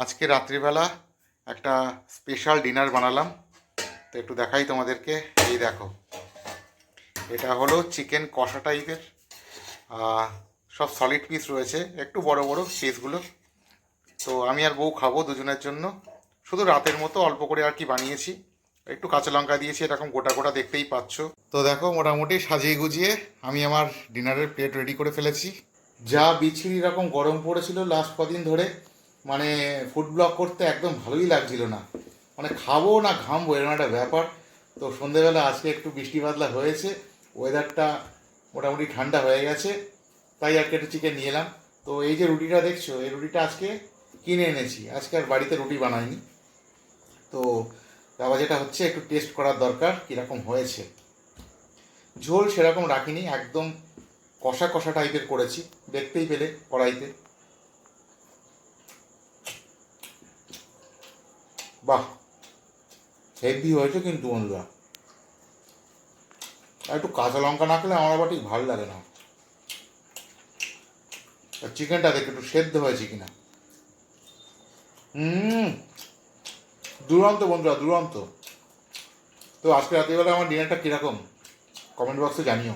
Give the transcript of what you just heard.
আজকে রাত্রিবেলা একটা স্পেশাল ডিনার বানালাম, তো একটু দেখাই তোমাদেরকে। এই দেখো, এটা হলো চিকেন কষা টাইপের, সব সলিড পিস রয়েছে, একটু বড় বড় পিসগুলো। তো আমি আর বউ খাবো দুজনের জন্য, শুধু রাতের মতো অল্প করে আর কি বানিয়েছি। একটু কাঁচা লঙ্কা দিয়েছি, এরকম গোটা গোটা দেখতেই পাচ্ছ। তো দেখো, মোটামুটি সাজিয়ে গুজিয়ে আমি আমার ডিনারের প্লেট রেডি করে ফেলেছি। যা বিচ্ছিরি রকম গরম পড়েছিল লাস্ট কদিন ধরে, মানে ফুড ব্লগ করতে একদম ভালোই লাগছিল না, মানে খাবো না ঘামবো এরকম একটা ব্যাপার। তো সন্ধেবেলা আজকে একটু বৃষ্টি বাদলা হয়েছে, ওয়েদারটা মোটামুটি ঠান্ডা হয়ে গেছে, তাই আর কি একটু চিকেন নিয়ে এলাম। তো এই যে রুটিটা দেখছো, এই রুটিটা আজকে কিনে এনেছি, আজকে আর বাড়িতে রুটি বানাইনি। তো আবার যেটা হচ্ছে, একটু টেস্ট করার দরকার কীরকম হয়েছে। ঝোল সেরকম রাখিনি, একদম কষা কষা টাইপের করেছি, দেখতেই পেলে কড়াইতে। বাহ, হেভি হয়েছে কিন্তু বন্ধুরা। আর একটু কাঁচা লঙ্কা না খেলে আমার আবার ঠিক ভালো লাগে না। আর চিকেনটা দেখে একটু সেদ্ধ হয়েছে কিনা। হুম, দুরন্ত বন্ধুরা, দুরন্ত। তো আজকে রাত্রিবেলা আমার ডিনারটা কীরকম কমেন্ট বক্সে জানিও।